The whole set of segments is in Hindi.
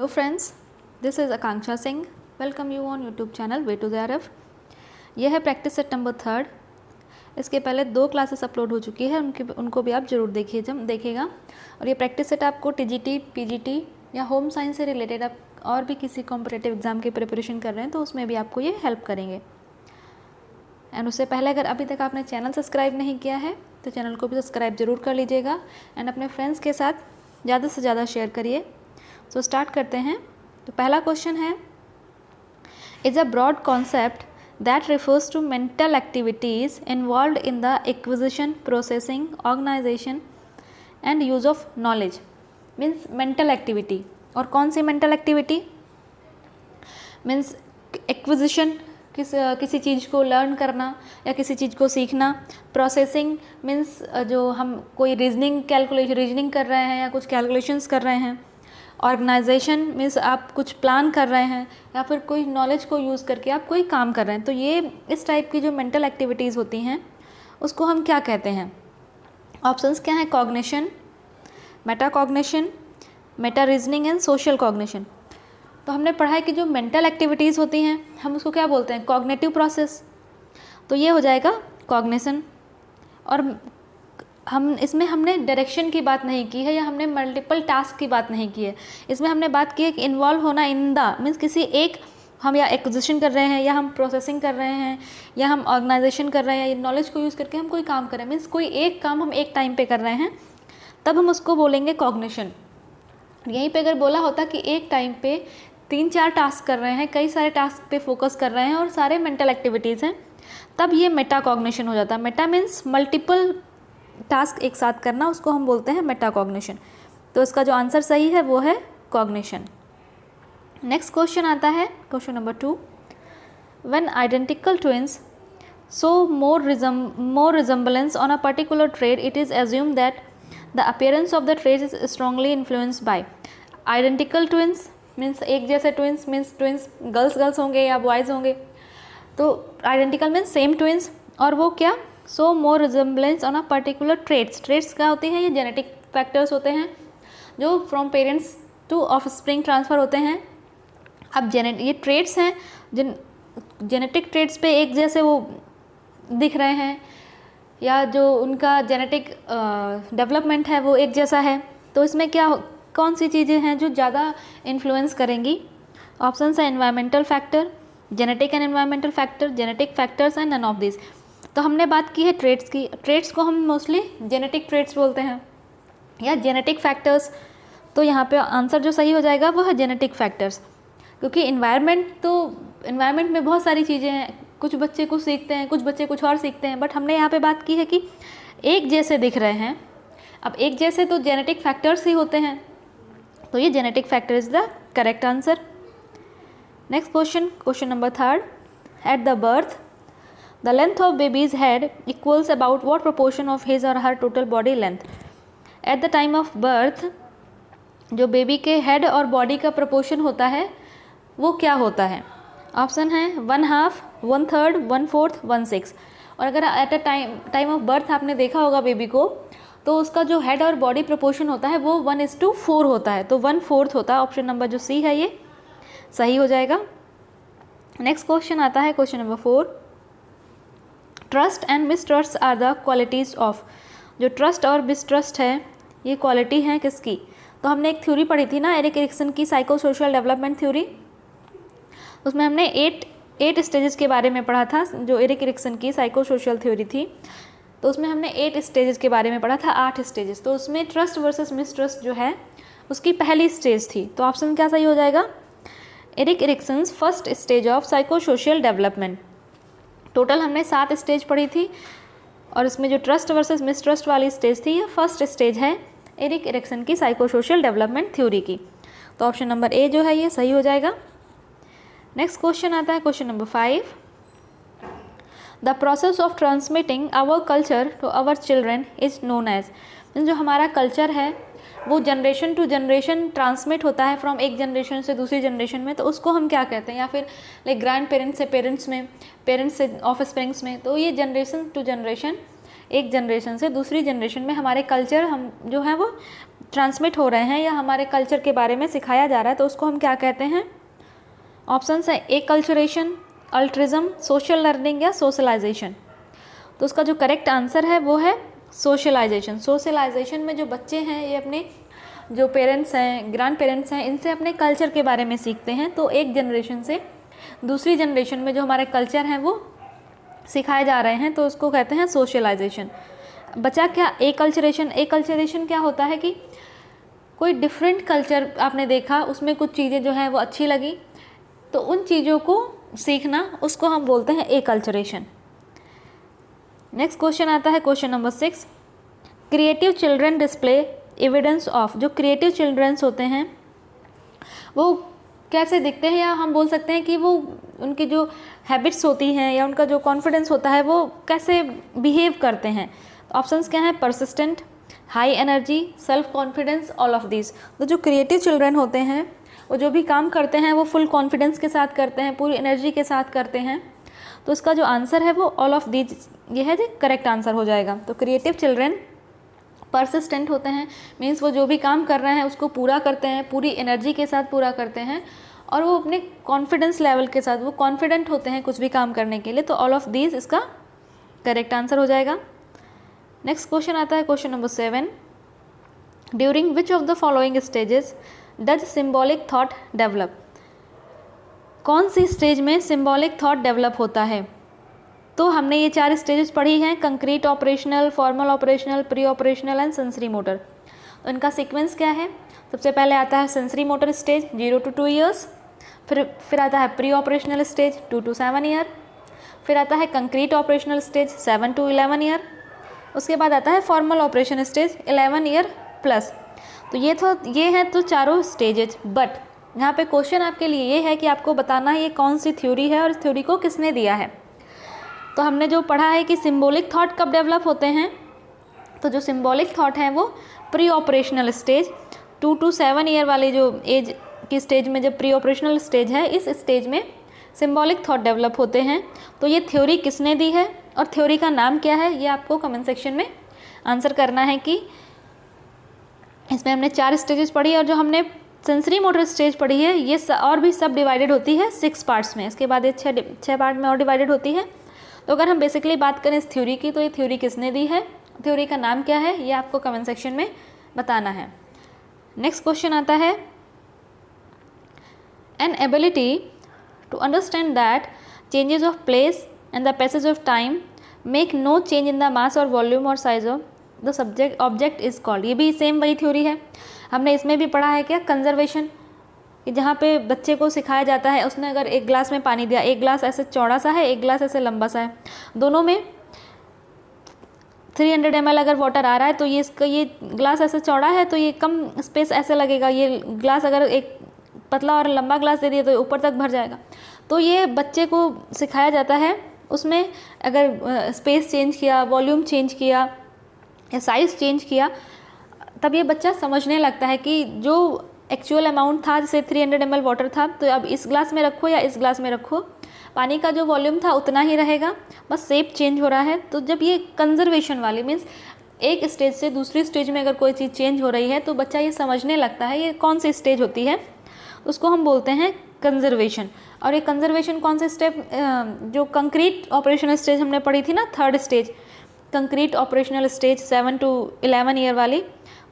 Hello friends, this is Akanksha Singh. Welcome you on YouTube channel Way to the RF. यह है प्रैक्टिस सेट नंबर 3। इसके पहले 2 क्लासेस अपलोड हो चुकी है, उनको भी आप ज़रूर देखिएगा। और ये प्रैक्टिस सेट आपको टीजीटी, पीजीटी या होम साइंस से रिलेटेड आप और भी किसी कॉम्पिटिटिव एग्ज़ाम की प्रिपरेशन कर रहे हैं तो उसमें भी आपको ये हेल्प करेंगे। एंड उससे पहले अगर अभी तक आपने चैनल सब्सक्राइब नहीं किया है तो चैनल को भी सब्सक्राइब ज़रूर कर लीजिएगा एंड अपने फ्रेंड्स के साथ ज़्यादा से ज़्यादा शेयर करिए। तो स्टार्ट करते हैं। तो पहला क्वेश्चन है, is a broad concept that refers to mental activities involved in the acquisition, processing, organisation and use of knowledge. Means mental activity, और कौन सी मेंटल एक्टिविटी? मीन्स एक्विजिशन, किसी चीज़ को लर्न करना या किसी चीज़ को सीखना। प्रोसेसिंग मीन्स जो हम कोई रीजनिंग कर रहे हैं या कुछ कैलकुलेशंस कर रहे हैं। ऑर्गेनाइजेशन मीन्स आप कुछ प्लान कर रहे हैं या फिर कोई नॉलेज को यूज़ करके आप कोई काम कर रहे हैं। तो ये इस टाइप की जो मेंटल एक्टिविटीज़ होती हैं उसको हम क्या कहते हैं? ऑप्शंस क्या हैं? Cognition, Meta cognition, Meta reasoning and social cognition. तो हमने पढ़ा है कि जो मेंटल एक्टिविटीज़ होती हैं हम उसको क्या बोलते हैं? Cognitive process. तो ये हो जाएगा कॉग्निशन। और हमने डायरेक्शन की बात नहीं की है या हमने मल्टीपल टास्क की बात नहीं की है। इसमें हमने बात की है कि इन्वॉल्व होना इन द मीन्स किसी एक, हम या एक्विजिशन कर रहे हैं या हम प्रोसेसिंग कर रहे हैं या हम ऑर्गेनाइजेशन कर रहे हैं या नॉलेज को यूज़ करके हम कोई काम कर रहे हैं। मीन्स कोई एक काम हम एक टाइम पे कर रहे हैं तब हम उसको बोलेंगे कॉग्निशन। यहीं पे अगर बोला होता कि एक टाइम पे 3-4 टास्क कर रहे हैं, कई सारे टास्क पे फोकस कर रहे हैं और सारे मेंटल एक्टिविटीज़ हैं, तब ये मेटा कॉग्निशन हो जाता है। मेटा मीन्स मल्टीपल टास्क एक साथ करना, उसको हम बोलते हैं मेटा कॉग्निशन। तो इसका जो आंसर सही है वो है कॉग्निशन। नेक्स्ट क्वेश्चन आता है question number 2। When identical twins show more resemblance on a particular trait, it is assumed that the appearance of the trait is strongly influenced by। Identical twins means एक जैसे ट्विंस, मीन्स ट्विंस गर्ल्स होंगे या बॉयज़ होंगे। तो आइडेंटिकल मीन्स सेम ट्विंस, और वो क्या? So more resemblance on a particular traits क्या होती हैं? ये जेनेटिक फैक्टर्स होते हैं जो from parents to offspring transfer होते हैं। अब ये ट्रेट्स हैं जिन जेनेटिक ट्रेट्स पे एक जैसे वो दिख रहे हैं या जो उनका जेनेटिक डेवलपमेंट है वो एक जैसा है। तो इसमें कौन सी चीज़ें हैं जो ज़्यादा इन्फ्लुएंस करेंगी? ऑप्शन है environmental factor, genetic and environmental factor, genetic factors and none of this. तो हमने बात की है ट्रेट्स की। ट्रेट्स को हम मोस्टली जेनेटिक ट्रेट्स बोलते हैं या जेनेटिक फैक्टर्स। तो यहाँ पे आंसर जो सही हो जाएगा वो है जेनेटिक फैक्टर्स, क्योंकि इन्वायरमेंट में बहुत सारी चीज़ें हैं। कुछ बच्चे कुछ सीखते हैं, कुछ बच्चे कुछ और सीखते हैं, बट हमने यहाँ पे बात की है कि एक जैसे दिख रहे हैं। अब एक जैसे तो जेनेटिक फैक्टर्स ही होते हैं, तो ये genetic factor is the correct answer. Next question number 3। At the birth the length of baby's head equals about what proportion of his or her total body length? At the time of birth जो बेबी के हेड और बॉडी का प्रपोर्शन होता है वो क्या होता है? ऑप्शन है 1/2, 1/3, 1/4, 1/6। और अगर at a time of birth आपने देखा होगा बेबी को, तो उसका जो हेड और बॉडी प्रपोर्शन होता है वो 1:4 होता है। तो 1/4 होता है। ऑप्शन नंबर जो सी है ये सही हो जाएगा। नेक्स्ट क्वेश्चन आता है question number 4। Trust and mistrust are the qualities of. जो ट्रस्ट और मिसट्रस्ट है ये क्वालिटी है किसकी? तो हमने एक थ्योरी पढ़ी थी ना, एरिक एरिक्सन की साइको सोशल डेवलपमेंट थ्योरी। उसमें हमने 8 स्टेजेस के बारे में पढ़ा था। जो एरिक एरिक्सन की साइको सोशल थ्योरी थी तो उसमें हमने 8 स्टेजेस के बारे में पढ़ा था, 8 स्टेजेस। तो उसमें ट्रस्ट वर्सेस मिसट्रस्ट जो है उसकी पहली स्टेज थी। तो ऑप्शन क्या सही हो जाएगा? Erik Erikson's first stage of psycho social development. Total हमने 7 स्टेज पढ़ी थी और इसमें जो ट्रस्ट वर्सेस मिसट्रस्ट वाली स्टेज थी ये फर्स्ट स्टेज है एरिक एरिक्सन की साइको सोशल डेवलपमेंट थ्योरी की। तो ऑप्शन नंबर ए जो है ये सही हो जाएगा। नेक्स्ट क्वेश्चन आता है question number 5। The process of transmitting our culture to our children is known as. जो हमारा कल्चर है वो जनरेशन टू जनरेशन ट्रांसमिट होता है फ्रॉम एक जनरेशन से दूसरी जनरेशन में, तो उसको हम क्या कहते हैं? या फिर लाइक ग्रैंड पेरेंट्स से पेरेंट्स में, पेरेंट्स से ऑफस्प्रिंग्स में। तो ये जनरेशन टू जनरेशन एक जनरेशन से दूसरी जनरेशन में हमारे कल्चर हम जो है वो ट्रांसमिट हो रहे हैं या हमारे कल्चर के बारे में सिखाया जा रहा है, तो उसको हम क्या कहते हैं? ऑप्शंस है एकल्चरेशन, अल्ट्रिज्म, सोशल लर्निंग या सोशलाइजेशन। तो उसका जो करेक्ट आंसर है वो है सोशलाइजेशन। सोशलाइजेशन में जो बच्चे हैं ये अपने जो पेरेंट्स हैं, ग्रैंड पेरेंट्स हैं, इनसे अपने कल्चर के बारे में सीखते हैं। तो एक जनरेशन से दूसरी जनरेशन में जो हमारे कल्चर हैं वो सिखाए जा रहे हैं, तो उसको कहते हैं सोशलाइजेशन। बचा क्या? एकल्चरेशन। एकल्चरेशन क्या होता है कि कोई डिफरेंट कल्चर आपने देखा, उसमें कुछ चीज़ें जो हैं वो अच्छी लगी, तो उन चीज़ों को सीखना, उसको हम बोलते हैं एकल्चरेशन। नेक्स्ट क्वेश्चन आता है question number 6। Creative children display evidence of. जो क्रिएटिव चिल्ड्रंस होते हैं वो कैसे दिखते हैं, या हम बोल सकते हैं कि वो उनकी जो हैबिट्स होती हैं या उनका जो कॉन्फिडेंस होता है वो कैसे बिहेव करते हैं। ऑप्शंस क्या हैं? Persistent, high energy, self confidence, all of this. तो जो क्रिएटिव चिल्ड्रन होते हैं वो जो भी काम करते हैं वो फुल कॉन्फिडेंस के साथ करते हैं, पूरी एनर्जी के साथ करते हैं। तो इसका जो आंसर है वो ऑल ऑफ दिस, ये है जो करेक्ट आंसर हो जाएगा। तो क्रिएटिव चिल्ड्रन परसिस्टेंट होते हैं, मीन्स वो जो भी काम कर रहे हैं उसको पूरा करते हैं, पूरी एनर्जी के साथ पूरा करते हैं, और वो अपने कॉन्फिडेंस लेवल के साथ वो कॉन्फिडेंट होते हैं कुछ भी काम करने के लिए। तो ऑल ऑफ दीज इसका करेक्ट आंसर हो जाएगा। नेक्स्ट क्वेश्चन आता है question number 7। During which of the following stages does symbolic thought develop. कौन सी स्टेज में सिम्बॉलिक थॉट डेवलप होता है? तो हमने ये 4 स्टेजेस पढ़ी हैं, concrete operational, formal operational, pre operational and sensory motor. तो इनका सीक्वेंस क्या है? सबसे पहले आता है sensory motor stage 0 to 2 years, फिर आता है pre operational stage 2 to 7 year, फिर आता है concrete operational stage 7 to 11 year, उसके बाद आता है formal operation stage 11 year plus. तो ये हैं तो चारों स्टेजेज। बट यहाँ पे क्वेश्चन आपके लिए ये है कि आपको बताना है ये कौन सी थ्योरी है और इस थ्योरी को किसने दिया है। तो हमने जो पढ़ा है कि सिम्बॉलिक थॉट कब डेवलप होते हैं, तो जो सिम्बॉलिक थॉट है वो pre operational stage 2 to 7 year वाले जो एज की स्टेज में, जब प्री ऑपरेशनल स्टेज है, इस स्टेज में सिम्बॉलिक थॉट डेवलप होते हैं। तो ये थ्योरी किसने दी है और थ्योरी का नाम क्या है, ये आपको कमेंट सेक्शन में आंसर करना है। कि इसमें हमने 4 स्टेजेस पढ़ी और जो हमने सेंसरी मोटर स्टेज पढ़ी है ये और भी सब डिवाइडेड होती है 6 पार्ट्स में। इसके बाद ये 6 पार्ट में और डिवाइडेड होती है। तो अगर हम बेसिकली बात करें इस थ्योरी की, तो ये थ्योरी किसने दी है, थ्योरी का नाम क्या है, ये आपको कमेंट सेक्शन में बताना है। नेक्स्ट क्वेश्चन आता है, an ability to understand that changes of place and the passage of time make no change in the mass or volume or size of the subject object is called. ये भी सेम वही थ्योरी है। हमने इसमें भी पढ़ा है क्या, कंजर्वेशन, कि जहाँ पे बच्चे को सिखाया जाता है, उसने अगर एक ग्लास में पानी दिया, एक ग्लास ऐसे चौड़ा सा है, एक ग्लास ऐसे लंबा सा है, दोनों में 300 ml अगर वाटर आ रहा है तो ये ग्लास ऐसे चौड़ा है तो ये कम स्पेस ऐसे लगेगा, ये ग्लास अगर एक पतला और लंबा ग्लास दे दिया तो ऊपर तक भर जाएगा। तो ये बच्चे को सिखाया जाता है, उसमें अगर स्पेस चेंज किया, वॉल्यूम चेंज किया या साइज़ चेंज किया, तब ये बच्चा समझने लगता है कि जो एक्चुअल अमाउंट था, जैसे 300 ml वाटर था, तो अब इस ग्लास में रखो या इस ग्लास में रखो, पानी का जो वॉल्यूम था उतना ही रहेगा, बस शेप चेंज हो रहा है। तो जब ये कंजर्वेशन वाली, मीन्स एक स्टेज से दूसरी स्टेज में अगर कोई चीज़ चेंज हो रही है तो बच्चा ये समझने लगता है ये कौन सी स्टेज होती है, उसको हम बोलते हैं कंजर्वेशन। और ये कंजर्वेशन कौन से स्टेप, जो कंक्रीट ऑपरेशनल स्टेज हमने पढ़ी थी ना, 3rd stage, concrete operational stage 7 to 11 year वाली,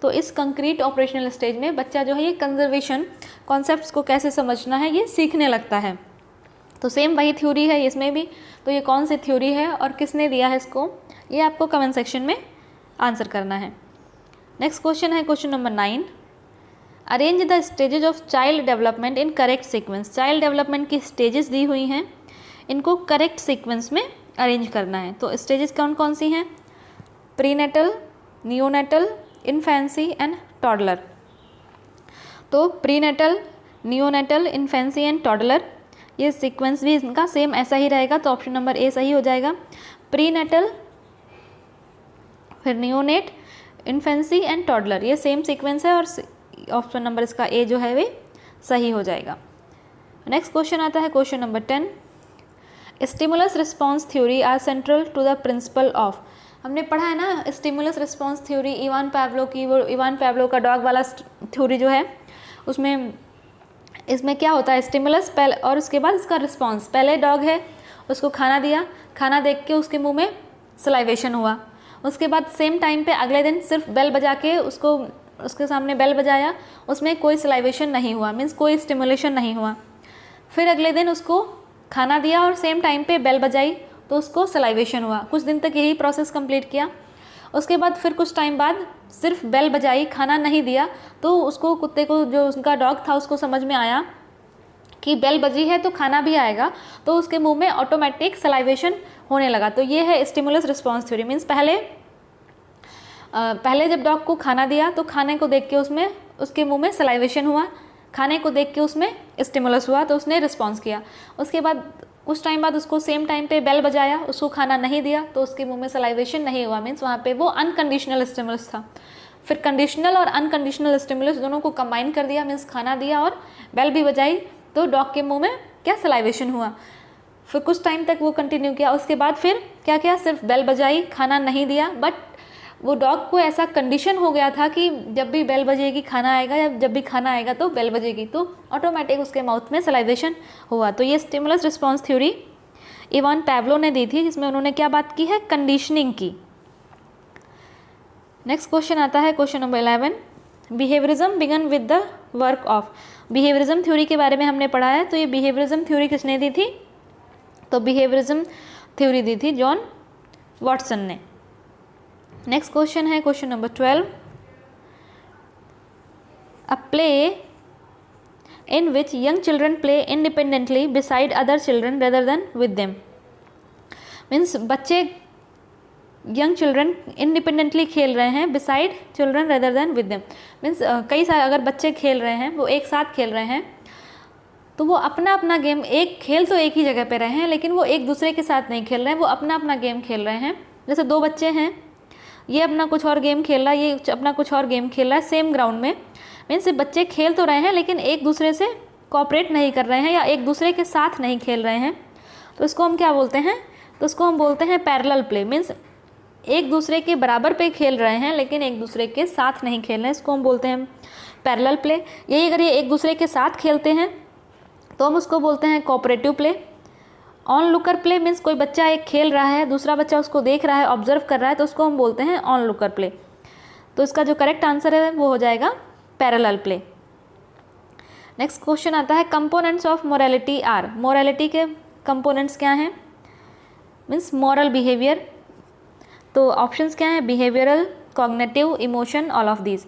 तो इस कंक्रीट ऑपरेशनल स्टेज में बच्चा जो है ये कंजर्वेशन कॉन्सेप्ट्स को कैसे समझना है ये सीखने लगता है। तो सेम वही थ्योरी है इसमें भी। तो ये कौन सी थ्योरी है और किसने दिया है इसको, ये आपको कमेंट सेक्शन में आंसर करना है। नेक्स्ट क्वेश्चन है question number 9। Arrange the stages of child development in correct sequence. Child development की स्टेजेस दी हुई हैं, इनको करेक्ट सीक्वेंस में अरेंज करना है। तो स्टेजेस कौन कौन सी हैं, prenatal, neonatal, infancy and toddler. तो prenatal, neonatal, infancy and toddler, ये सीक्वेंस भी इनका सेम ऐसा ही रहेगा। तो ऑप्शन नंबर ए सही हो जाएगा। प्रीनेटल, फिर नियोनेट, इन्फेंसी एंड टॉडलर, ये सेम सीक्वेंस है और ऑप्शन नंबर इसका ए जो है वे सही हो जाएगा। नेक्स्ट क्वेश्चन आता है question number 10। Stimulus response theory are central to the principle of. हमने पढ़ा है ना stimulus response theory Ivan Pavlov की, वो इवान पैवलो का डॉग वाला थ्योरी जो है उसमें इसमें क्या होता है, स्टिमुलस पहले और उसके बाद इसका रिस्पॉन्स। पहले डॉग है, उसको खाना दिया, खाना देख के उसके मुंह में सलाइवेशन हुआ, उसके बाद सेम टाइम पे अगले दिन सिर्फ बेल बजा के उसके सामने बेल बजाया, उसमें कोई सलाइवेशन नहीं हुआ, मीन्स कोई स्टिमुलेशन नहीं हुआ। फिर अगले दिन उसको खाना दिया और सेम टाइम पे बेल बजाई तो उसको सलाइवेशन हुआ। कुछ दिन तक यही प्रोसेस कंप्लीट किया। उसके बाद फिर कुछ टाइम बाद सिर्फ बेल बजाई, खाना नहीं दिया, तो उसको कुत्ते को, जो उसका डॉग था, उसको समझ में आया कि बेल बजी है तो खाना भी आएगा, तो उसके मुंह में ऑटोमेटिक सलाइवेशन होने लगा। तो ये है स्टिमुलस रिस्पॉन्स थ्योरी। मीन्स पहले जब डॉग को खाना दिया तो खाने को देख के उसके मुंह में सलाइवेशन हुआ, खाने को देख के उसमें स्टिमुलस हुआ तो उसने रिस्पॉन्स किया। उसके बाद कुछ टाइम बाद उसको सेम टाइम पे बेल बजाया, उसको खाना नहीं दिया तो उसके मुंह में सलाइवेशन नहीं हुआ, मीन्स वहाँ पे वो अनकंडीशनल स्टिमुलस था। फिर कंडीशनल और अनकंडीशनल स्टिमुलस दोनों को कंबाइन कर दिया, मीन्स खाना दिया और बेल भी बजाई तो डॉग के मुंह में क्या, सलाइवेशन हुआ। फिर कुछ टाइम तक वो कंटिन्यू किया। उसके बाद फिर क्या किया, सिर्फ बेल बजाई, खाना नहीं दिया, बट वो डॉग को ऐसा कंडीशन हो गया था कि जब भी बेल बजेगी खाना आएगा, या जब भी खाना आएगा तो बेल बजेगी, तो ऑटोमेटिक उसके माउथ में सलाइवेशन हुआ। तो ये स्टिमुलस रिस्पॉन्स थ्योरी इवान पैवलो ने दी थी, जिसमें उन्होंने क्या बात की है, कंडीशनिंग की। नेक्स्ट क्वेश्चन आता है question number 11, behaviourism began with the work of. Behaviourism theory के बारे में हमने पढ़ा है। तो ये बिहेवियरिज्म थ्योरी किसने दी थी, तो बिहेवियरिज्म थ्योरी दी थी जॉन वॉटसन ने। नेक्स्ट क्वेश्चन है question number 12, a play in which young children play independently beside other children rather than with them. Means बच्चे, यंग चिल्ड्रन इंडिपेंडेंटली खेल रहे हैं beside children rather than with them. Means कई सारे अगर बच्चे खेल रहे हैं, वो एक साथ खेल रहे हैं, तो वो अपना अपना गेम, एक खेल तो एक ही जगह पे रहे हैं लेकिन वो एक दूसरे के साथ नहीं खेल रहे हैं, वो अपना अपना गेम खेल रहे हैं। जैसे दो बच्चे हैं, ये अपना कुछ और गेम खेल रहा है, ये अपना कुछ और गेम खेल रहा है सेम ग्राउंड में। मीन्स बच्चे खेल तो रहे हैं लेकिन एक दूसरे से कोऑपरेट नहीं कर रहे हैं या एक दूसरे के साथ नहीं खेल रहे हैं, तो इसको हम क्या बोलते हैं, तो इसको हम बोलते हैं पैरेलल प्ले। मीन्स एक दूसरे के बराबर पे खेल रहे हैं लेकिन एक दूसरे के साथ नहीं खेल रहे हैं, इसको हम बोलते हैं पैरेलल प्ले। यही अगर ये एक दूसरे के साथ खेलते हैं तो हम उसको बोलते हैं cooperative play. On looker play means कोई बच्चा एक खेल रहा है, दूसरा बच्चा उसको देख रहा है, ऑब्जर्व कर रहा है, तो उसको हम बोलते हैं ऑन लुकर प्ले। तो इसका जो करेक्ट आंसर है वो हो जाएगा पैरेलल प्ले। नेक्स्ट क्वेश्चन आता है, कंपोनेंट्स ऑफ मोरालिटी आर। मोरालिटी के कंपोनेंट्स क्या हैं, मीन्स मॉरल बिहेवियर। तो ऑप्शंस क्या हैं, behavioural, cognitive, emotion, all of these.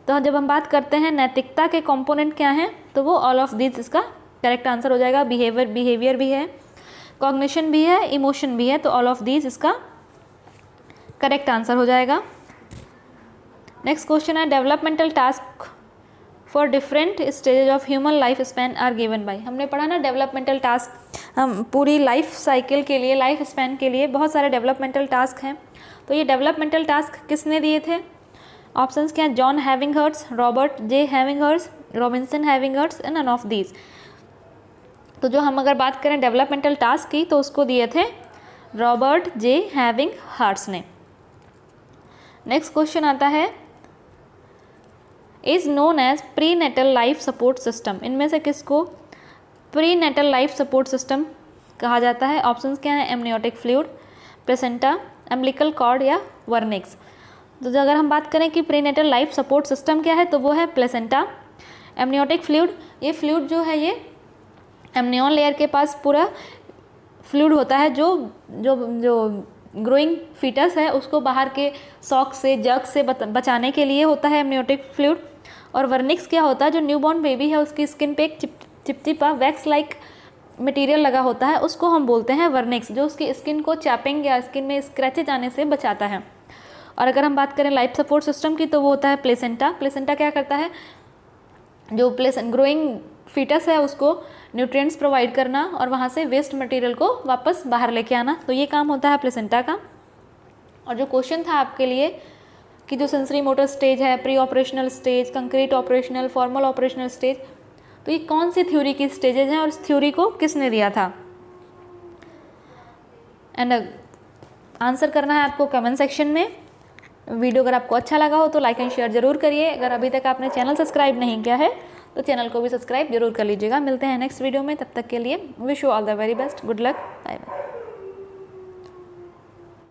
तो जब हम बात करते हैं नैतिकता के कंपोनेंट क्या हैं, तो वो ऑल ऑफ दीज इसका करेक्ट आंसर हो जाएगा। बिहेवियर भी है, कॉग्निशन भी है, इमोशन भी है, तो ऑल ऑफ दीज इसका करेक्ट आंसर हो जाएगा। नेक्स्ट क्वेश्चन है, developmental task for different stages of human life span are given by. हमने पढ़ा ना डेवलपमेंटल टास्क, हम पूरी लाइफ साइकिल के लिए, लाइफ स्पैन के लिए बहुत सारे डेवलपमेंटल टास्क हैं। तो ये डेवलपमेंटल टास्क किसने दिए थे, ऑप्शंस क्या हैं, John हैविंगहर्ट्स, Robert J हैविंगहर्ट्स, Robinson हैविंगहर्ट्स and none of these. तो जो हम अगर बात करें डेवलपमेंटल टास्क की, तो उसको दिए थे रॉबर्ट जे हैविंगहर्ट्स ने। नेक्स्ट क्वेश्चन आता है, is known as prenatal life support system. इनमें से किसको prenatal life support system कहा जाता है, ऑप्शंस क्या हैं, amniotic fluid, placenta, umbilical cord या वर्निक्स। तो अगर हम बात करें कि prenatal life support system क्या है, तो वो है प्लेसेंटा। एमनियोटिक फ्लूइड, ये फ्लूइड जो है ये एमनियन लेयर के पास पूरा फ्लूइड होता है, जो ग्रोइंग फीटस है उसको बाहर के शॉक से, जग से बचाने के लिए होता है एमनियोटिक फ्लूइड। और वर्निक्स क्या होता है, जो न्यूबॉर्न बेबी है उसकी स्किन पे एक चिपचिपा वैक्स लाइक मटेरियल लगा होता है, उसको हम बोलते हैं वर्निक्स, जो उसकी स्किन को चैपिंग या स्किन में स्क्रैचेज आने से बचाता है। और अगर हम बात करें लाइफ सपोर्ट सिस्टम की, तो वो होता है प्लेसेंटा। प्लेसेंटा क्या करता है, जो ग्रोइंग फीटस है उसको न्यूट्रिएंट्स प्रोवाइड करना और वहाँ से वेस्ट मटेरियल को वापस बाहर लेके आना, तो ये काम होता है प्लेसेंटा का। और जो क्वेश्चन था आपके लिए कि जो सेंसरी मोटर स्टेज है, pre operational stage, concrete operational, formal operational stage, तो ये कौन सी थ्योरी की स्टेजेज हैं और इस थ्योरी को किसने दिया था। एंड आंसर करना है आपको कमेंट सेक्शन में। वीडियो अगर आपको अच्छा लगा हो तो लाइक एंड शेयर जरूर करिए। अगर अभी तक आपने चैनल सब्सक्राइब नहीं किया है तो चैनल को भी सब्सक्राइब जरूर कर लीजिएगा। मिलते हैं नेक्स्ट वीडियो में, तब तक के लिए wish you all the very best, good luck, bye bye.